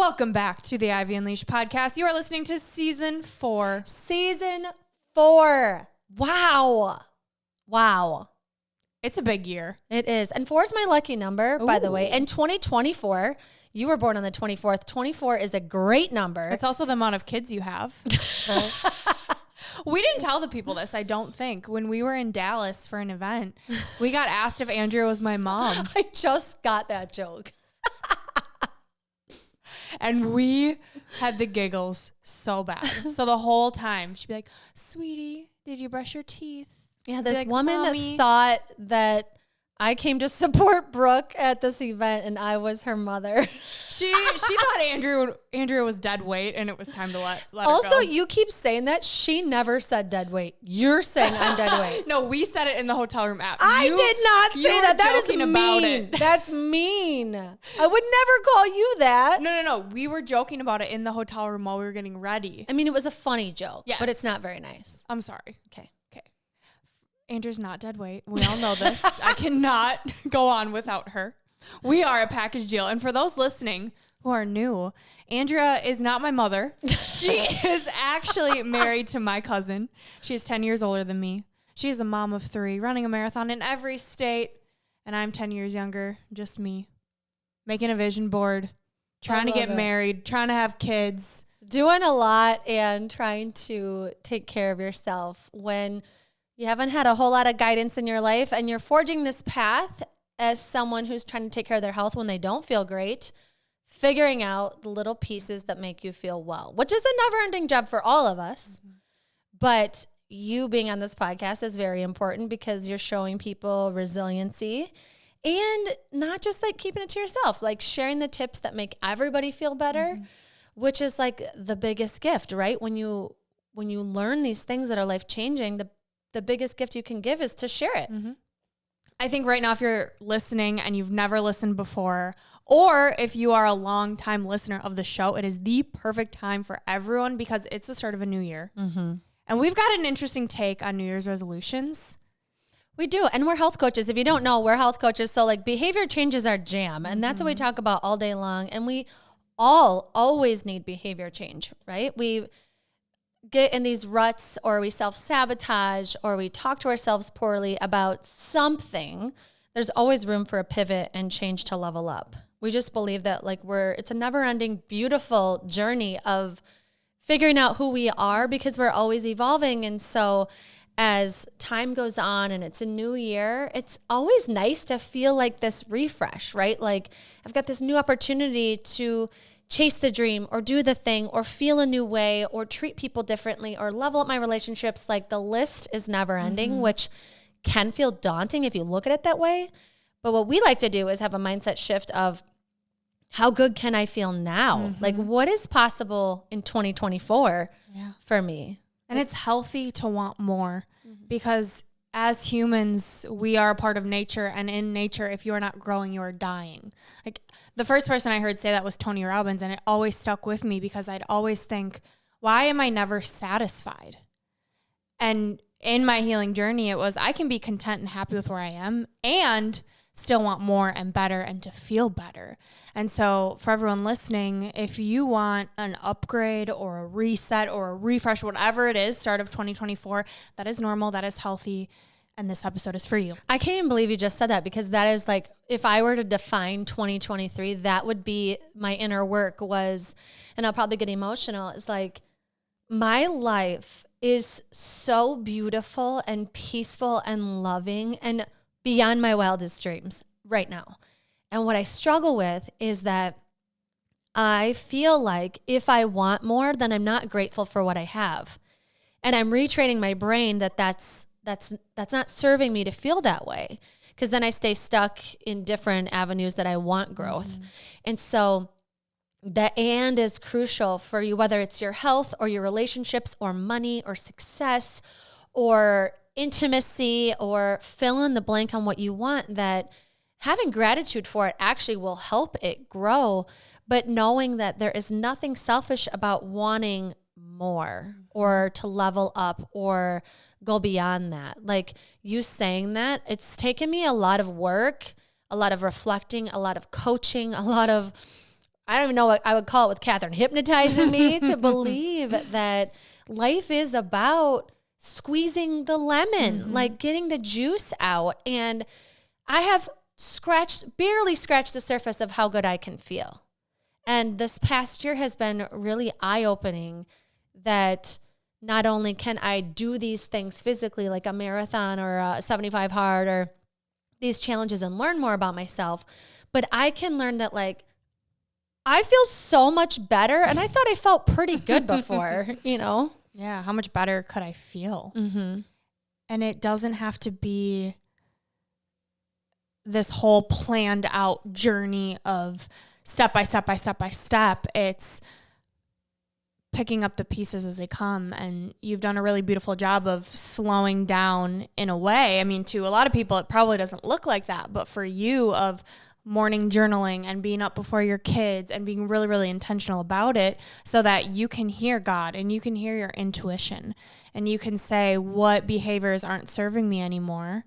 Welcome back to the Ivy Unleashed podcast. You are listening to season 4. Season 4. Wow. It's a big year. It is. And 4 is my lucky number, by the way. Ooh. And 2024, you were born on the 24th. 24 is a great number. It's also the amount of kids you have. We didn't tell the people this, I don't think. When we were in Dallas for an event, we got asked if Andrea was my mom. I just got that joke. And we had the giggles so bad. So the whole time she'd be like, sweetie, did you brush your teeth? Yeah, this like, woman Mommy. thought that I came to support Brooke at this event and I was her mother. She thought Andrea was dead weight and it was time to let her Also, go. you keep saying that. She never said dead weight. You're saying I'm dead weight. No, we said it in the hotel room app. I did not say that. That is joking mean. about it. That's mean. I would never call you that. No. We were joking about it in the hotel room while we were getting ready. I mean, it was a funny joke, Yes. but it's not very nice. I'm sorry. Okay. Andrew's not dead weight. We all know this. I cannot go on without her. We are a package deal. And for those listening who are new, Andrea is not my mother. She is actually married to my cousin. She is 10 years older than me. She is a mom of 3, running a marathon in every state. And I'm 10 years younger, just me, making a vision board, trying to get married, trying to have kids. Doing a lot and trying to take care of yourself when you haven't had a whole lot of guidance in your life and you're forging this path as someone who's trying to take care of their health when they don't feel great, figuring out the little pieces that make you feel well, which is a never-ending job for all of us. Mm-hmm. But you being on this podcast is very important because you're showing people resiliency and not just like keeping it to yourself, like sharing the tips that make everybody feel better, which is like the biggest gift, right? When you learn these things that are life-changing, the biggest gift you can give is to share it. Mm-hmm. I think right now, if you're listening and you've never listened before, or if you are a long time listener of the show, it is the perfect time for everyone because it's the start of a new year. Mm-hmm. And we've got an interesting take on New Year's resolutions. We do. And we're health coaches. If you don't know, we're health coaches. So like behavior change is our jam. And that's what we talk about all day long. And we all always need behavior change, right? We get in these ruts or we self-sabotage or we talk to ourselves poorly about something. There's always room for a pivot and change to level up. We just believe that like it's a never-ending, beautiful journey of figuring out who we are because we're always evolving. And so as time goes on and it's a new year, it's always nice to feel like this refresh, right? Like I've got this new opportunity to chase the dream or do the thing or feel a new way or treat people differently or level up my relationships. Like the list is never ending, which can feel daunting if you look at it that way. But what we like to do is have a mindset shift of how good can I feel now? Like what is possible in 2024 for me? And it's healthy to want more because as humans, we are a part of nature. And in nature, if you are not growing, you are dying. Like the first person I heard say that was Tony Robbins. And it always stuck with me because I'd always think, why am I never satisfied? And in my healing journey, it was I can be content and happy with where I am and still want more and better and to feel better. And so for everyone listening, if you want an upgrade or a reset or a refresh, whatever it is, start of 2024, that is normal, that is healthy, and this episode is for you. I can't even believe you just said that because that is like, if I were to define 2023, that would be my inner work was, and I'll probably get emotional, is like my life is so beautiful and peaceful and loving and beyond my wildest dreams right now. And what I struggle with is that I feel like if I want more, then I'm not grateful for what I have. And I'm retraining my brain that's not serving me to feel that way. Because then I stay stuck in different avenues that I want growth. And so the and is crucial for you, whether it's your health or your relationships or money or success or intimacy or fill in the blank on what you want, that having gratitude for it actually will help it grow. But knowing that there is nothing selfish about wanting more or to level up or go beyond that. Like you saying that, it's taken me a lot of work, a lot of reflecting, a lot of coaching, a lot of I don't even know what I would call it with Catherine, hypnotizing me to believe that life is about squeezing the lemon, like getting the juice out. And I have barely scratched the surface of how good I can feel. And this past year has been really eye-opening that not only can I do these things physically, like a marathon or a 75 hard or these challenges, and learn more about myself, but I can learn that like I feel so much better. And I thought I felt pretty good before, you know? Yeah. How much better could I feel? And it doesn't have to be this whole planned out journey of step by step by step by step. It's picking up the pieces as they come. And you've done a really beautiful job of slowing down in a way. I mean, to a lot of people, it probably doesn't look like that. But for you, of morning journaling and being up before your kids and being really, really intentional about it so that you can hear God and you can hear your intuition and you can say what behaviors aren't serving me anymore,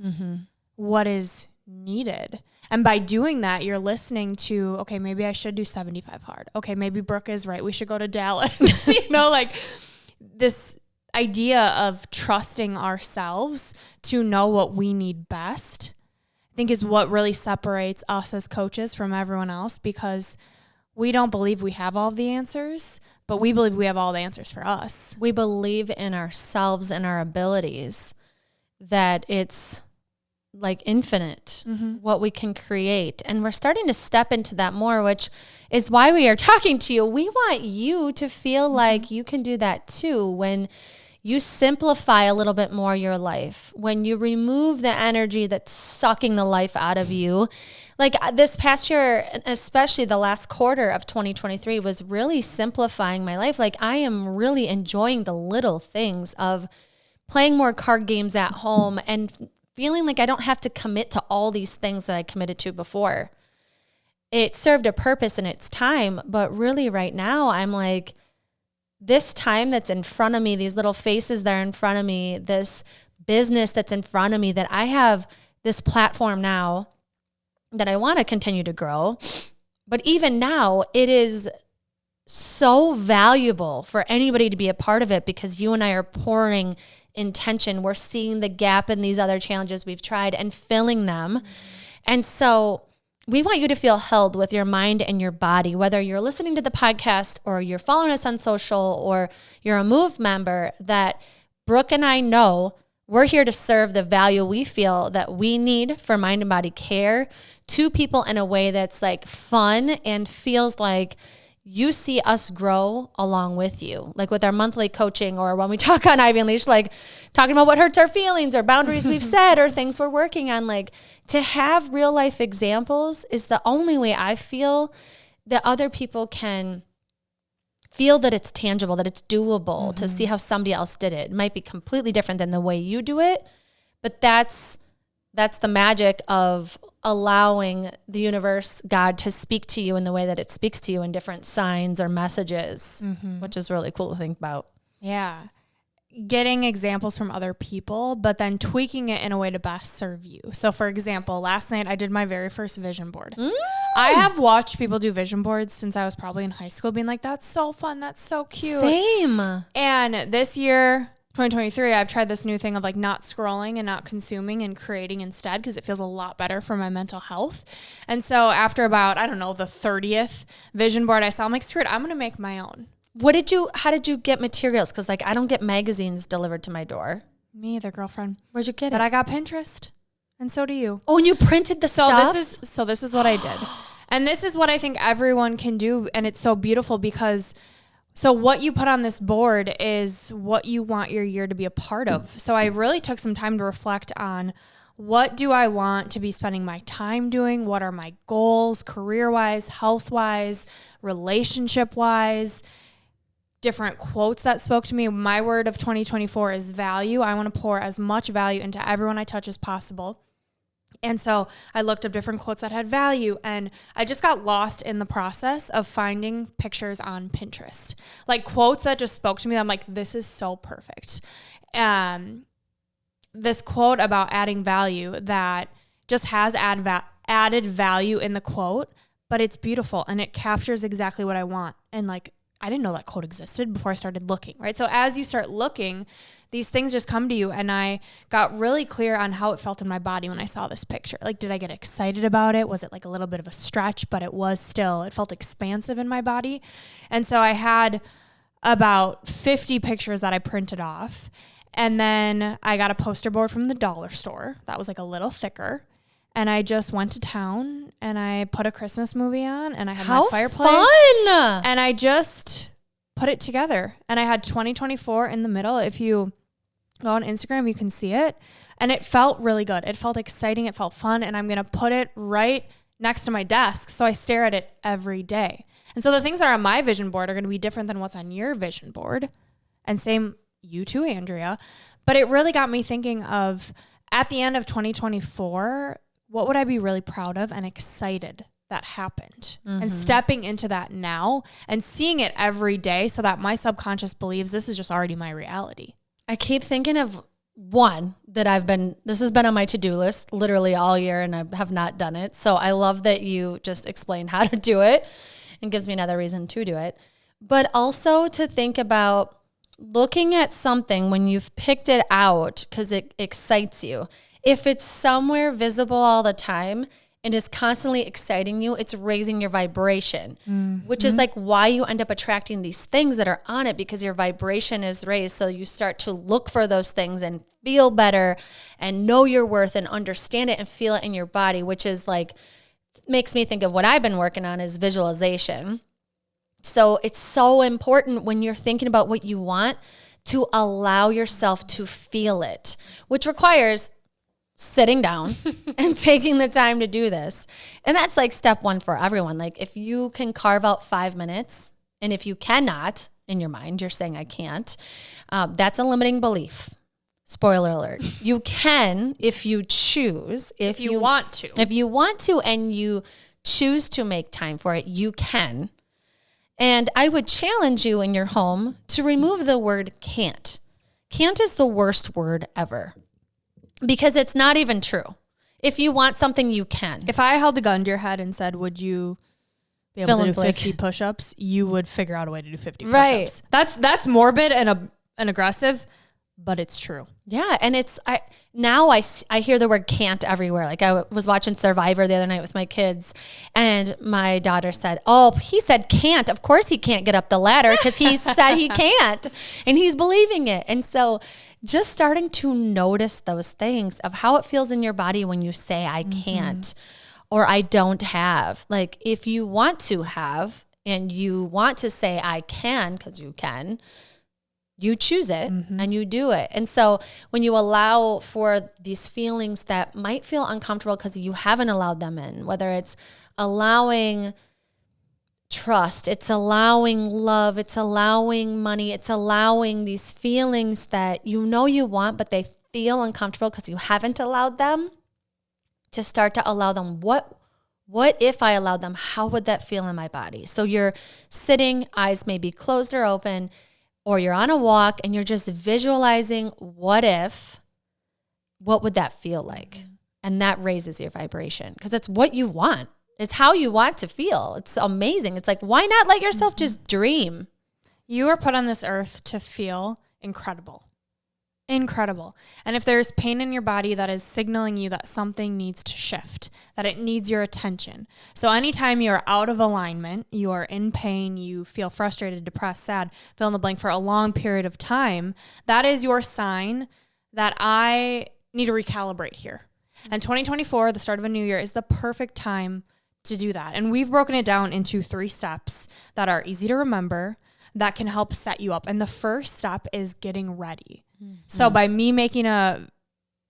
what is needed. And by doing that, you're listening to, okay, maybe I should do 75 hard. Okay, maybe Brooke is right. We should go to Dallas. You know, like this idea of trusting ourselves to know what we need best, I think is what really separates us as coaches from everyone else, because we don't believe we have all the answers, but we believe we have all the answers for us. We believe in ourselves and our abilities, that it's like infinite, what we can create. And we're starting to step into that more, which is why we are talking to you. We want you to feel like you can do that too. When you simplify a little bit more your life, when you remove the energy that's sucking the life out of you. Like this past year, especially the last quarter of 2023 was really simplifying my life. Like I am really enjoying the little things of playing more card games at home and feeling like I don't have to commit to all these things that I committed to before. It served a purpose in its time, but really right now I'm like, this time that's in front of me, these little faces that are in front of me, this business that's in front of me, that I have this platform now that I want to continue to grow. But even now, it is so valuable for anybody to be a part of it, because you and I are pouring intention. We're seeing the gap in these other challenges we've tried and filling them. And so we want you to feel held with your mind and your body, whether you're listening to the podcast or you're following us on social or you're a Move member, that Brooke and I know we're here to serve the value we feel that we need for mind and body care to people in a way that's like fun and feels like you see us grow along with you, like with our monthly coaching, or when we talk on Ivy Unleashed, like talking about what hurts our feelings or boundaries we've set or things we're working on. Like to have real life examples is the only way I feel that other people can feel that it's tangible, that it's doable, to see how somebody else did it. It might be completely different than the way you do it, but that's the magic of allowing the universe, God, to speak to you in the way that it speaks to you in different signs or messages, which is really cool to think about. Yeah. Getting examples from other people, but then tweaking it in a way to best serve you. So for example, last night I did my very first vision board. I have watched people do vision boards since I was probably in high school, being like, that's so fun. That's so cute. Same. And this year, 2023, I've tried this new thing of like not scrolling and not consuming and creating instead, because it feels a lot better for my mental health. And so after about, I don't know, the 30th vision board I saw, I'm like, screw it, I'm going to make my own. How did you get materials? Because like I don't get magazines delivered to my door. Me either, girlfriend. Where'd you get it? But I got Pinterest, and so do you. Oh, and you printed the stuff? This is what I did. And this is what I think everyone can do. And it's so beautiful because so what you put on this board is what you want your year to be a part of. So I really took some time to reflect on, what do I want to be spending my time doing? What are my goals, career-wise, health-wise, relationship-wise? Different quotes that spoke to me. My word of 2024 is value. I want to pour as much value into everyone I touch as possible. And so I looked up different quotes that had value, and I just got lost in the process of finding pictures on Pinterest, like quotes that just spoke to me. I'm like, this is so perfect. This quote about adding value that just has added value in the quote, but it's beautiful and it captures exactly what I want. And like, I didn't know that quote existed before I started looking, right? So as you start looking, these things just come to you. And I got really clear on how it felt in my body when I saw this picture. Like, did I get excited about it? Was it like a little bit of a stretch, but it felt expansive in my body. And so I had about 50 pictures that I printed off. And then I got a poster board from the dollar store that was like a little thicker. And I just went to town and I put a Christmas movie on and I had my fireplace. Fun! And I just put it together. And I had 2024 in the middle. If you go on Instagram, you can see it. And it felt really good. It felt exciting. It felt fun. And I'm going to put it right next to my desk. So I stare at it every day. And so the things that are on my vision board are going to be different than what's on your vision board. And same you too, Andrea. But it really got me thinking of, at the end of 2024, what would I be really proud of and excited that happened? And stepping into that now and seeing it every day so that my subconscious believes this is just already my reality. I keep thinking of one that this has been on my to-do list literally all year and I have not done it. So I love that you just explained how to do it and gives me another reason to do it. But also to think about looking at something when you've picked it out because it excites you. If it's somewhere visible all the time and is constantly exciting you, it's raising your vibration, which is like why you end up attracting these things that are on it, because your vibration is raised. So you start to look for those things and feel better and know your worth and understand it and feel it in your body, which is like, makes me think of what I've been working on is visualization. So it's so important when you're thinking about what you want to allow yourself to feel it, which requires sitting down and taking the time to do this. And that's like step one for everyone. Like if you can carve out 5 minutes, and if you cannot in your mind, you're saying I can't, that's a limiting belief. Spoiler alert. You can, if you choose, if you want to, and you choose to make time for it, you can. And I would challenge you in your home to remove the word can't. Can't is the worst word ever. Because it's not even true. If you want something, you can. If I held a gun to your head and said, would you be able to do 50 push-ups, you would figure out a way to do 50 push-ups. Right. That's morbid and aggressive, but it's true. Yeah, and I hear the word can't everywhere. Like I was watching Survivor the other night with my kids, and my daughter said, "Oh, he said can't. Of course he can't get up the ladder because he said he can't, and he's believing it." And so just starting to notice those things of how it feels in your body when you say I can't or I don't have. Like if you want to have and you want to say I can, because you can, you choose it and you do it. And so when you allow for these feelings that might feel uncomfortable because you haven't allowed them in, whether it's allowing trust, it's allowing love, it's allowing money, it's allowing these feelings that you know you want, but they feel uncomfortable because you haven't allowed them, to start to allow them. What if I allowed them? How would that feel in my body? So you're sitting, eyes may be closed or open, or you're on a walk and you're just visualizing what would that feel like? And that raises your vibration because it's what you want. It's how you want to feel. It's amazing. It's like, why not let yourself just dream? You are put on this earth to feel incredible. Incredible. And if there's pain in your body, that is signaling you that something needs to shift, that it needs your attention. So anytime you're out of alignment, you are in pain, you feel frustrated, depressed, sad, fill in the blank for a long period of time, that is your sign that I need to recalibrate here. And 2024, the start of a new year, is the perfect time to do that. And we've broken it down into 3 steps that are easy to remember, that can help set you up. And the first step is getting ready. So by me making a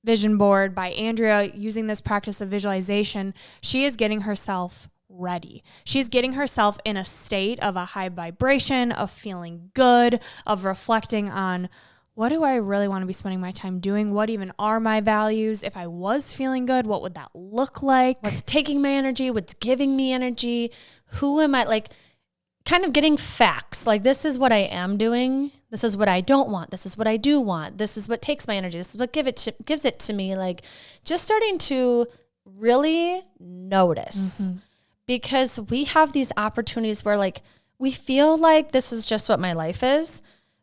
vision board, by Andrea using this practice of visualization, she is getting herself ready. She's getting herself in a state of a high vibration, of feeling good, of reflecting on, what do I really want to be spending my time doing? What even are my values? If I was feeling good, what would that look like? What's taking my energy? What's giving me energy? Who am I? Like, kind of getting facts. Like, this is what I am doing. This is what I don't want. This is what I do want. This is what takes my energy. This is what gives it to me. Like, just starting to really notice. because we have these opportunities where like we feel like this is just what my life is,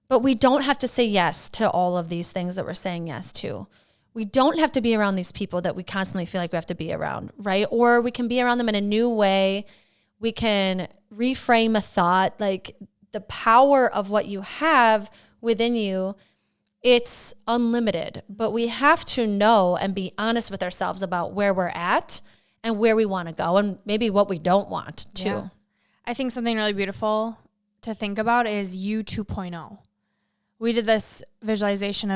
but we don't have to say yes to all of these things that we're saying yes to. We don't have to be around these people that we constantly feel like we have to be around, right? Or we can be around them in a new way. We can reframe a thought. Like the power of what you have within you, it's unlimited, but we have to know and be honest with ourselves about where we're at and where we want to go and maybe what we don't want to. Yeah. I think something really beautiful to think about is you 2.0. We did this visualization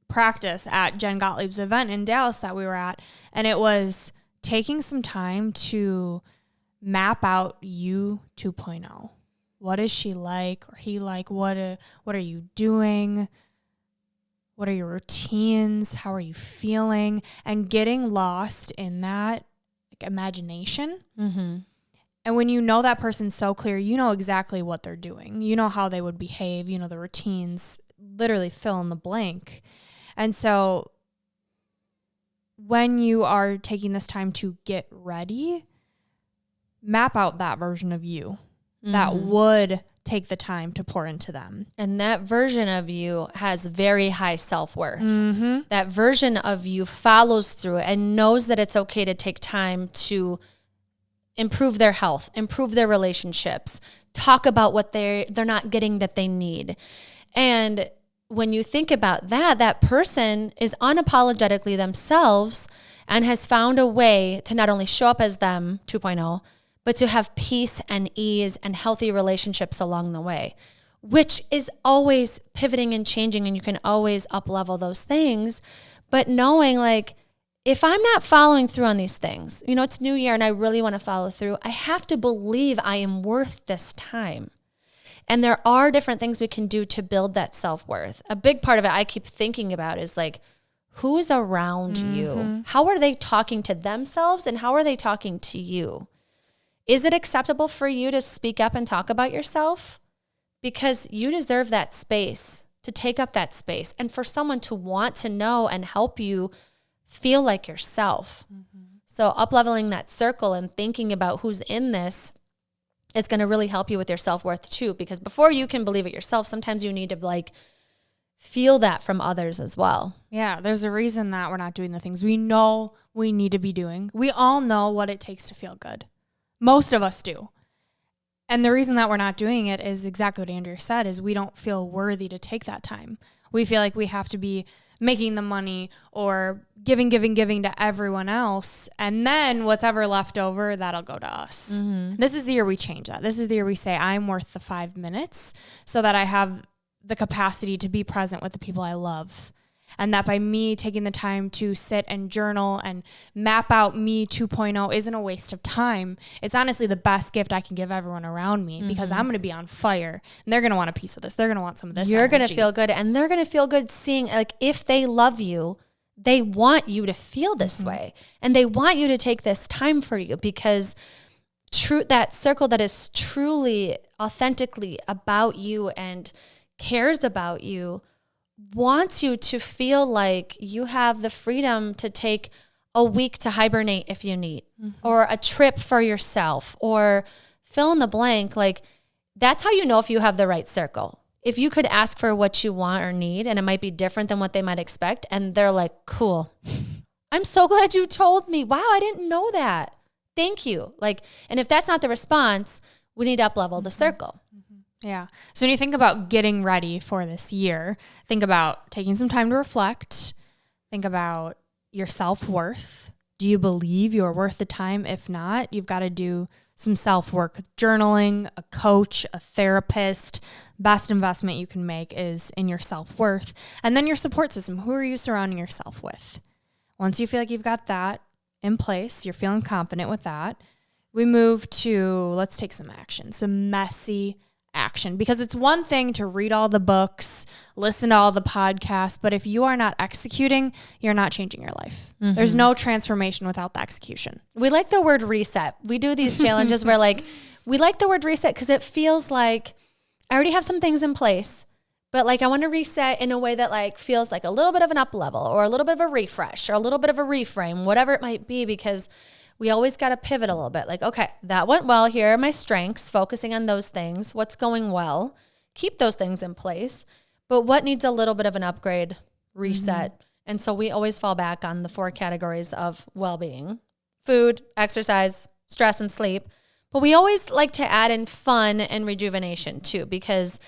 practice at Jen Gottlieb's event in Dallas that we were at. And it was taking some time to map out you 2.0. What is she like or he like? What are you doing? What are your routines? How are you feeling? And getting lost in that like imagination. Mm-hmm. And when you know that person so clear, you know exactly what they're doing. You know how they would behave. You know the routines, literally fill in the blank. And so when you are taking this time to get ready, map out that version of you that would take the time to pour into them. And that version of you has very high self-worth. Mm-hmm. That version of you follows through and knows that it's okay to take time to improve their health, improve their relationships, talk about what they're not getting that they need. And when you think about that, that person is unapologetically themselves and has found a way to not only show up as them 2.0, but to have peace and ease and healthy relationships along the way, which is always pivoting and changing, and you can always up-level those things. But knowing like, if I'm not following through on these things, you know, it's New Year and I really want to follow through, I have to believe I am worth this time. And there are different things we can do to build that self-worth. A big part of it I keep thinking about is like, who's around you? How are they talking to themselves and how are they talking to you? Is it acceptable for you to speak up and talk about yourself? Because you deserve that space, to take up that space, and for someone to want to know and help you feel like yourself. So up-leveling that circle and thinking about who's in this is going to really help you with your self-worth too, because before you can believe it yourself, sometimes you need to like feel that from others as well. Yeah, there's a reason that we're not doing the things we know we need to be doing. We all know what it takes to feel good. Most of us do. And the reason that we're not doing it is exactly what Andrea said, is we don't feel worthy to take that time. We feel like we have to be making the money or giving to everyone else. And then what's ever left over, that'll go to us. This is the year we change that. This is the year we say, I'm worth the 5 minutes so that I have the capacity to be present with the people I love. And that by me taking the time to sit and journal and map out me 2.0 isn't a waste of time. It's honestly the best gift I can give everyone around me because I'm going to be on fire and they're going to want a piece of this. They're going to want some of this. You're going to feel good, and they're going to feel good seeing, like, if they love you, they want you to feel this way, and they want you to take this time for you, because that circle that is truly authentically about you and cares about you wants you to feel like you have the freedom to take a week to hibernate if you need, or a trip for yourself, or fill in the blank. Like, that's how you know if you have the right circle. If you could ask for what you want or need, and it might be different than what they might expect, and they're like, cool, I'm so glad you told me. Wow, I didn't know that. Thank you. Like, and if that's not the response, we need to up-level the circle. Yeah. So when you think about getting ready for this year, think about taking some time to reflect. Think about your self-worth. Do you believe you're worth the time? If not, you've got to do some self-work, journaling, a coach, a therapist. Best investment you can make is in your self-worth. And then your support system. Who are you surrounding yourself with? Once you feel like you've got that in place, you're feeling confident with that, we move to, let's take some action, some messy action, because it's one thing to read all the books, listen to all the podcasts, but if you are not executing, you're not changing your life. There's no transformation without the execution. We like the word reset. We do these challenges where, like, we like the word reset because it feels like I already have some things in place, But like, I want to reset in a way that like feels like a little bit of an up level or a little bit of a refresh or a little bit of a reframe, whatever it might be, because we always got to pivot a little bit. Like, okay, that went well. Here are my strengths, focusing on those things. What's going well? Keep those things in place. But what needs a little bit of an upgrade, reset? And so we always fall back on the 4 categories of well-being: food, exercise, stress, and sleep. But we always like to add in fun and rejuvenation too, because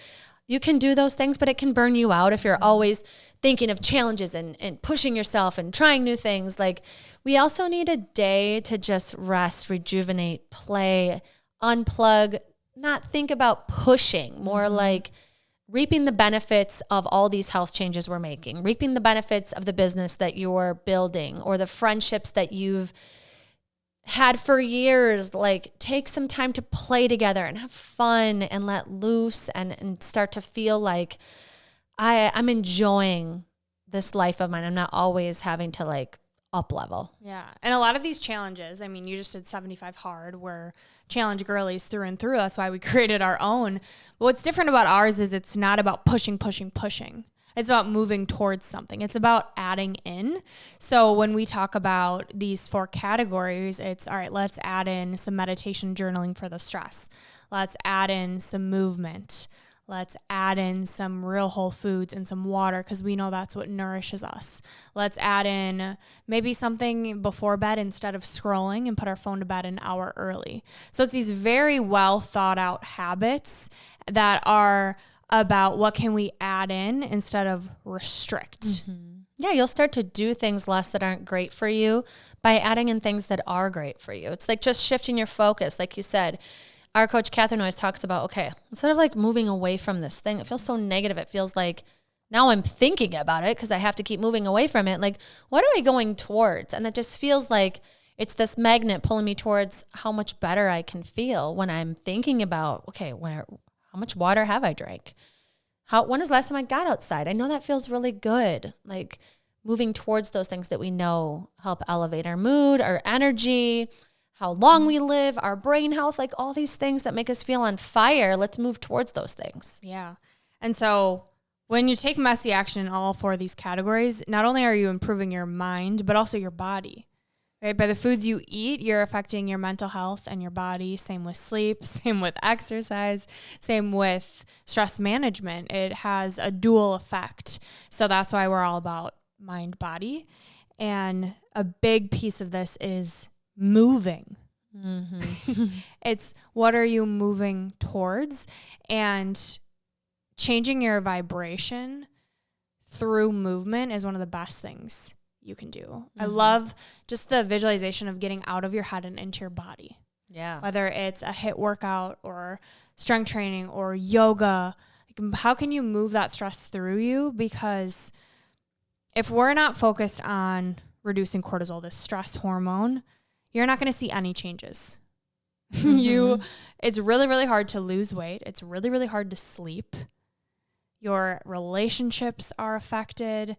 you can do those things, but it can burn you out if you're always thinking of challenges and pushing yourself and trying new things. Like, we also need a day to just rest, rejuvenate, play, unplug, not think about pushing, more like reaping the benefits of all these health changes we're making, reaping the benefits of the business that you're building or the friendships that you've had for years. Like, take some time to play together and have fun and let loose and start to feel like I'm enjoying this life of mine. I'm not always having to like up level. Yeah. And a lot of these challenges, I mean, you just did 75 Hard. We're challenge girlies through and through. That's why we created our own. But what's different about ours is it's not about pushing. It's about moving towards something. It's about adding in. So when we talk about these 4 categories, it's all right, let's add in some meditation, journaling for the stress. Let's add in some movement. Let's add in some real whole foods and some water, because we know that's what nourishes us. Let's add in maybe something before bed instead of scrolling, and put our phone to bed an hour early. So it's these very well thought out habits that are about what can we add in instead of restrict. Yeah, you'll start to do things less that aren't great for you by adding in things that are great for you. It's like just shifting your focus. Like you said, our coach Catherine always talks about, okay, instead of like moving away from this thing, it feels so negative. It feels like now I'm thinking about it because I have to keep moving away from it. Like, what am I going towards? And that just feels like it's this magnet pulling me towards how much better I can feel when I'm thinking about, okay, how much water have I drank? When was the last time I got outside? I know that feels really good. Like, moving towards those things that we know help elevate our mood, our energy, how long we live, our brain health, like all these things that make us feel on fire. Let's move towards those things. Yeah. And so when you take messy action in all 4 of these categories, not only are you improving your mind, but also your body. Right? By the foods you eat, you're affecting your mental health and your body. Same with sleep, same with exercise, same with stress management. It has a dual effect. So that's why we're all about mind, body. And a big piece of this is moving. It's what are you moving towards, and changing your vibration through movement is one of the best things you can do. I love just the visualization of getting out of your head and into your body. Yeah. Whether it's a HIIT workout or strength training or yoga, like, how can you move that stress through you? Because if we're not focused on reducing cortisol, this stress hormone, you're not going to see any changes. It's really, really hard to lose weight. It's really, really hard to sleep. Your relationships are affected.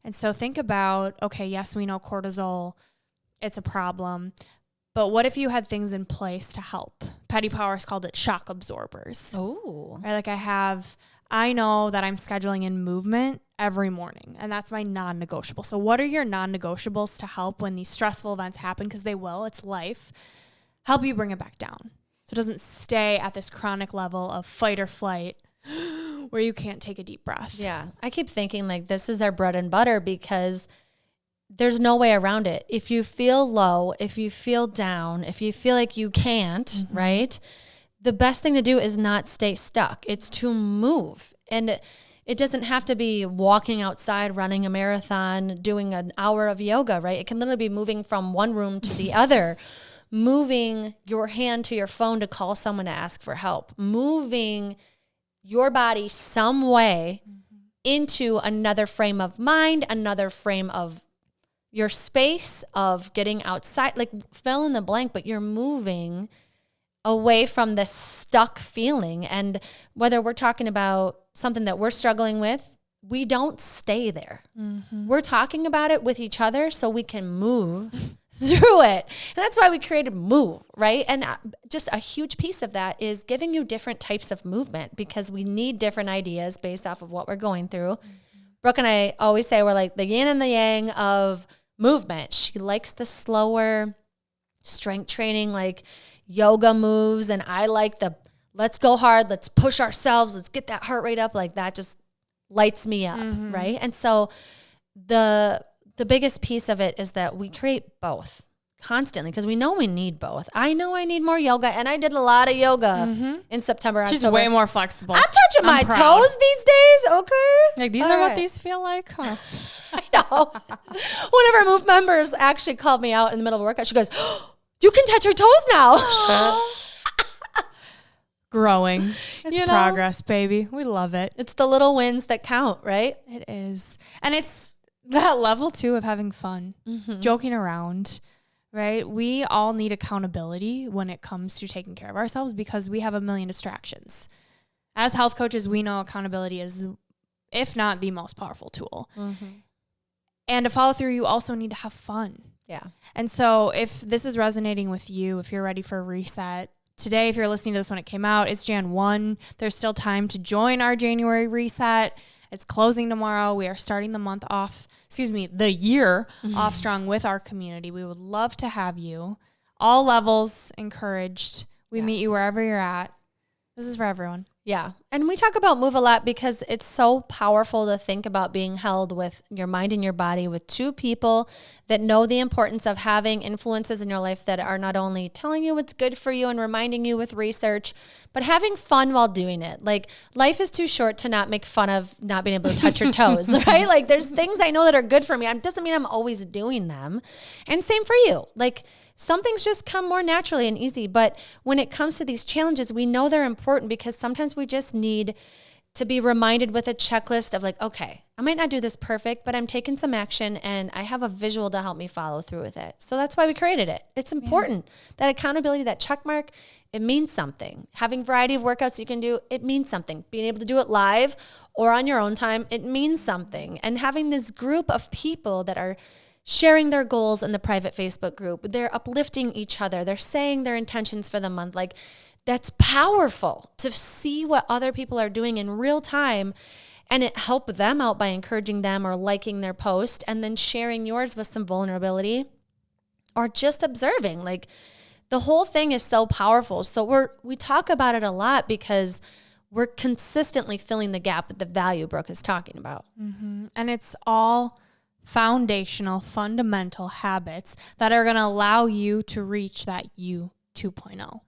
And so think about, okay, yes, we know cortisol, it's a problem, but what if you had things in place to help? Petty Powers called it shock absorbers. Oh. Right? Like I know that I'm scheduling in movement every morning, and that's my non-negotiable. So what are your non-negotiables to help when these stressful events happen? Because they will, it's life. Help you bring it back down so it doesn't stay at this chronic level of fight or flight where you can't take a deep breath. Yeah. I keep thinking like this is our bread and butter, because there's no way around it. If you feel low, if you feel down, if you feel like you can't, right? The best thing to do is not stay stuck. It's to move. And it doesn't have to be walking outside, running a marathon, doing an hour of yoga, right? It can literally be moving from one room to the other, moving your hand to your phone to call someone to ask for help, moving your body some way into another frame of mind, another frame of your space of getting outside, like fill in the blank, but you're moving away from this stuck feeling. And whether we're talking about something that we're struggling with, we don't stay there. We're talking about it with each other so we can move through it. And that's why we created Move, right? And just a huge piece of that is giving you different types of movement because we need different ideas based off of what we're going through. Brooke and I always say we're like the yin and the yang of movement. She likes the slower strength training, like yoga moves. And I like the let's go hard, let's push ourselves, let's get that heart rate up. Like that just lights me up, right? And so the biggest piece of it is that we create both constantly because we know we need both. I know I need more yoga, and I did a lot of yoga in September. She's October. way more flexible. I'm touching my proud. toes these days, okay? Like these All are what right. these feel like. Huh? I know. One of our Move members actually called me out in the middle of a workout. She goes, oh, "You can touch your toes now." Growing. It's You know? progress, baby. We love it. It's the little wins that count, right? It is. And it's that level too of having fun, joking around, right? We all need accountability when it comes to taking care of ourselves because we have a million distractions. As health coaches, we know accountability is, if not the most powerful tool. And to follow through, you also need to have fun. Yeah. And so if this is resonating with you, if you're ready for a reset, today, if you're listening to this when it came out, it's Jan 1. There's still time to join our January reset. It's closing tomorrow. We are starting the month off, the year off strong with our community. We would love to have you. All levels encouraged. We meet you wherever you're at. This is for everyone. Yeah. And we talk about Move a lot because it's so powerful to think about being held with your mind and your body with two people that know the importance of having influences in your life that are not only telling you what's good for you and reminding you with research, but having fun while doing it. Like life is too short to not make fun of not being able to touch your toes, right? Like there's things I know that are good for me. It doesn't mean I'm always doing them. And same for you. Like some things just come more naturally and easy. But when it comes to these challenges, we know they're important because sometimes we just need to be reminded with a checklist of like, okay, I might not do this perfect, but I'm taking some action and I have a visual to help me follow through with it. So that's why we created it. It's important. That accountability, that check mark, it means something. Having variety of workouts you can do, it means something. Being able to do it live or on your own time, it means something. And having this group of people that are sharing their goals in the private Facebook group. They're uplifting each other. They're saying their intentions for the month. Like that's powerful to see what other people are doing in real time and it help them out by encouraging them or liking their post and then sharing yours with some vulnerability or just observing. Like the whole thing is so powerful. So we talk about it a lot because we're consistently filling the gap with the value Brooke is talking about. And it's all foundational, fundamental habits that are going to allow you to reach that you 2.0.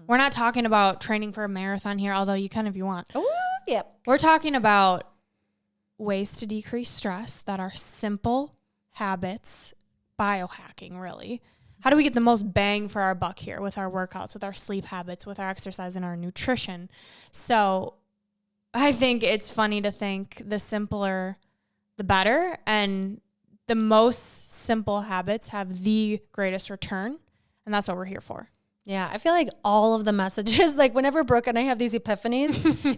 We're not talking about training for a marathon here, although you can if you want. Oh, yep. We're talking about ways to decrease stress that are simple habits, biohacking really. How do we get the most bang for our buck here with our workouts, with our sleep habits, with our exercise and our nutrition? So I think it's funny to think the simpler, the better. And the most simple habits have the greatest return. And that's what we're here for. Yeah, I feel like all of the messages, like whenever Brooke and I have these epiphanies,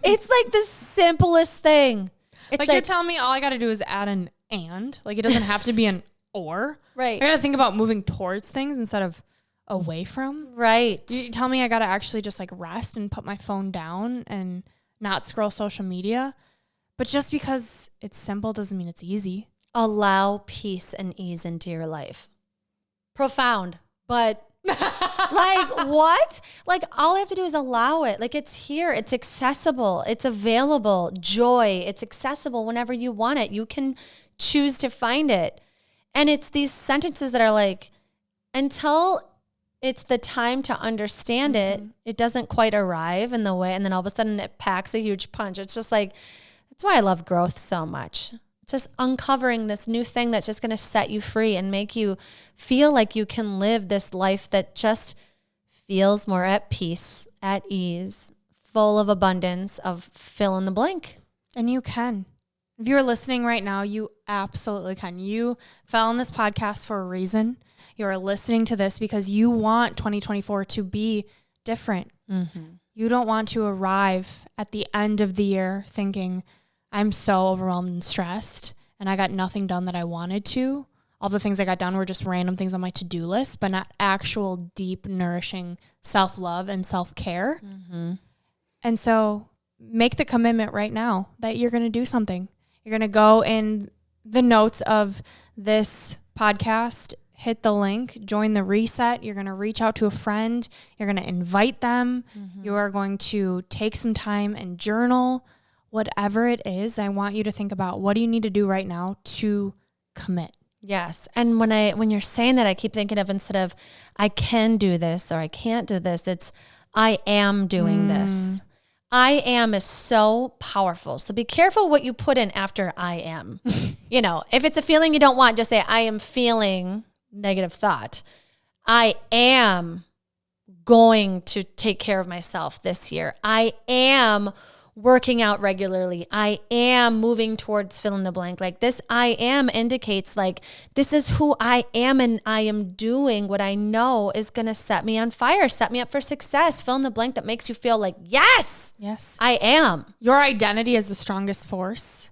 it's like the simplest thing. It's like you're telling me all I got to do is add an and. Like it doesn't have to be an or. Right. I got to think about moving towards things instead of away from. Right. You tell me I got to actually just like rest and put my phone down and not scroll social media. But just because it's simple doesn't mean it's easy. Allow peace and ease into your life. Profound, but like what? Like all I have to do is allow it. Like it's here. It's accessible. It's available. Joy. It's accessible whenever you want it. You can choose to find it. And it's these sentences that are like, until it's the time to understand it, it doesn't quite arrive in the way. And then all of a sudden it packs a huge punch. It's just like, that's why I love growth so much. Just uncovering this new thing that's just going to set you free and make you feel like you can live this life that just feels more at peace, at ease, full of abundance, of fill in the blank. And you can. If you're listening right now, you absolutely can. You fell on this podcast for a reason. You're listening to this because you want 2024 to be different. You don't want to arrive at the end of the year thinking, I'm so overwhelmed and stressed and I got nothing done that I wanted to. all the things I got done were just random things on my to-do list, but not actual deep, nourishing self-love and self-care. Mm-hmm. And so make the commitment right now that you're going to do something. You're going to go in the notes of this podcast, hit the link, join the reset. You're going to reach out to a friend. You're going to invite them. Mm-hmm. You are going to take some time and journal. Whatever it is, I want you to think about, what do you need to do right now to commit? Yes. And when you're saying that, I keep thinking of, instead of I can do this or I can't do this, it's I am doing this. I am is so powerful. So be careful what you put in after I am. If it's a feeling you don't want, just say I am feeling negative thought. I am going to take care of myself this year. I am working out regularly. I am moving towards fill in the blank. Like this I am indicates like this is who I am, and I am doing what I know is going to set me on fire, set me up for success. Fill in the blank that makes you feel like, yes, I am. Your identity is the strongest force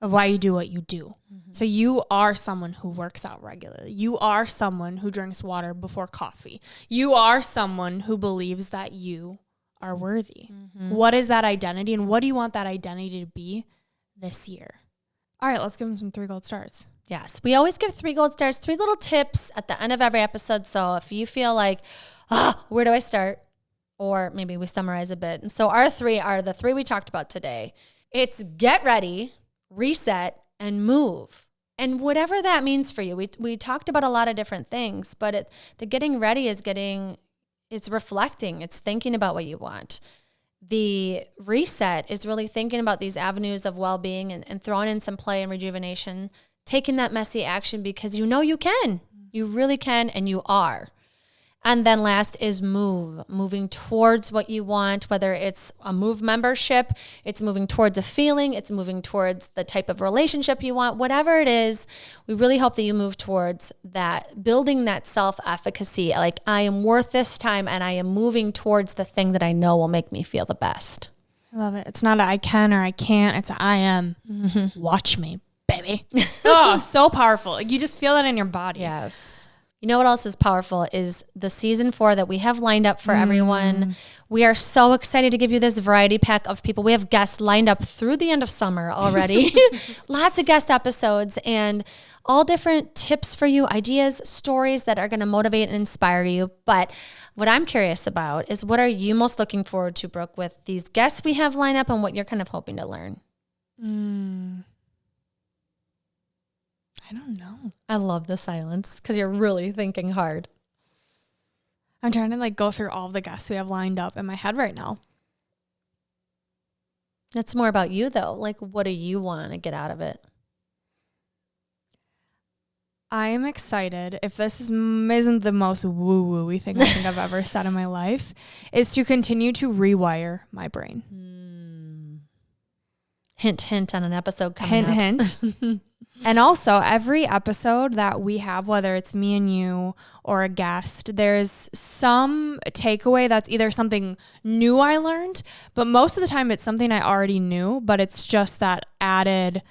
of why you do what you do. Mm-hmm. So you are someone who works out regularly. You are someone who drinks water before coffee. You are someone who believes that you are worthy. Mm-hmm. What is that identity, and what do you want that identity to be this year? All right, let's give them some 3 gold stars. Yes, we always give 3 gold stars, 3 little tips at the end of every episode. So if you feel like, where do I start? Or maybe we summarize a bit. And so our 3 are the 3 we talked about today. It's get ready, reset, and move. And whatever that means for you. We talked about a lot of different things, but the getting ready is it's reflecting. It's thinking about what you want. The reset is really thinking about these avenues of well-being and throwing in some play and rejuvenation, taking that messy action because you know you can. You really can, and you are. And then last is moving towards what you want, whether it's a Move membership, it's moving towards a feeling, it's moving towards the type of relationship you want, whatever it is. We really hope that you move towards that, building that self-efficacy, like I am worth this time and I am moving towards the thing that I know will make me feel the best. I love it. It's not a I can or I can't, it's a I am. Mm-hmm. Watch me, baby. Oh, so powerful. Like you just feel that in your body. Yes. You know what else is powerful is the season 4 that we have lined up for everyone. We are so excited to give you this variety pack of people. We have guests lined up through the end of summer already. Lots of guest episodes and all different tips for you, ideas, stories that are going to motivate and inspire you. But what I'm curious about is, what are you most looking forward to, Brooke, with these guests we have lined up, and what you're kind of hoping to learn? I don't know. I love the silence because you're really thinking hard. I'm trying to go through all the guests we have lined up in my head right now. It's more about you though. Like, what do you want to get out of it? I am excited. If this isn't the most woo-woo-y thing I think I've ever said in my life, is to continue to rewire my brain. Hint, hint on an episode coming up. Hint, hint. And also, every episode that we have, whether it's me and you or a guest, there's some takeaway that's either something new I learned, but most of the time it's something I already knew, but it's just that added,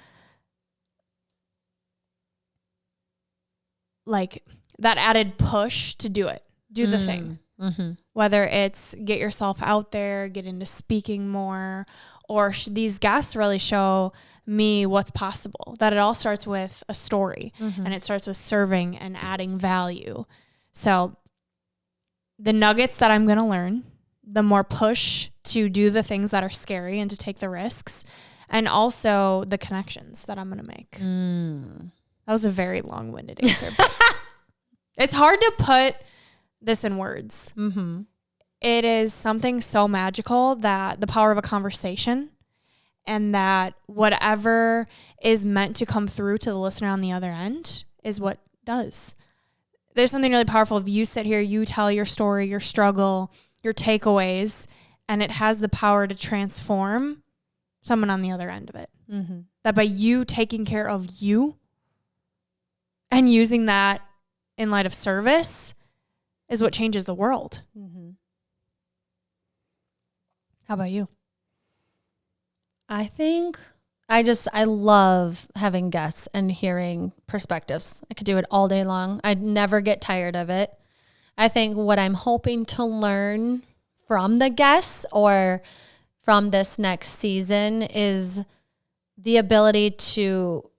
push to do the thing. Mm-hmm. Whether it's get yourself out there, get into speaking more, or these guests really show me what's possible, that it all starts with a story and it starts with serving and adding value. So the nuggets that I'm going to learn, the more push to do the things that are scary and to take the risks, and also the connections that I'm going to make. That was a very long-winded answer. But it's hard to put this in words. It is something so magical, that the power of a conversation, and that whatever is meant to come through to the listener on the other end is what does. There's something really powerful if you sit here, you tell your story, your struggle, your takeaways, and it has the power to transform someone on the other end of it. That by you taking care of you and using that in light of service is what changes the world. How about you? I think I love having guests and hearing perspectives. I could do it all day long. I'd never get tired of it. I think what I'm hoping to learn from the guests or from this next season is the ability to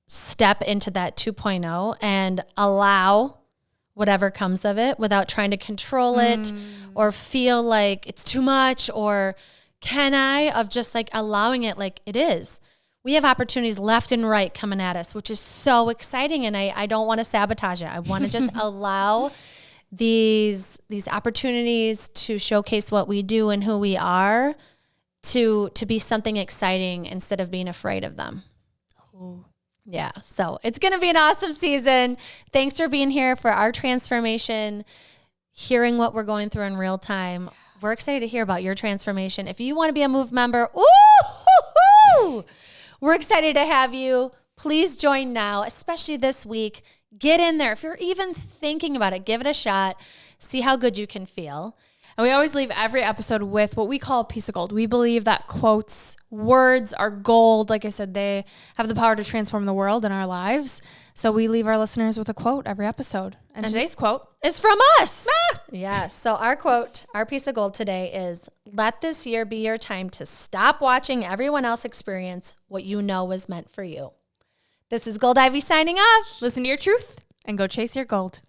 step into that 2.0 and allow whatever comes of it without trying to control it or feel like it's too much or can I, of just like allowing it like it is. We have opportunities left and right coming at us, which is so exciting. And I don't want to sabotage it. I want to just allow these opportunities to showcase what we do and who we are to be something exciting instead of being afraid of them. Ooh. Yeah. So it's going to be an awesome season. Thanks for being here for our transformation, hearing what we're going through in real time. We're excited to hear about your transformation. If you want to be a Move member, we're excited to have you. Please join now, especially this week. Get in there. If you're even thinking about it, give it a shot. See how good you can feel. And we always leave every episode with what we call a piece of gold. We believe that quotes, words are gold. Like I said, they have the power to transform the world and our lives. So we leave our listeners with a quote every episode. And today's quote is from us. Yes. So our quote, our piece of gold today is, let this year be your time to stop watching everyone else experience what you know was meant for you. This is Gold Ivy signing off. Listen to your truth and go chase your gold.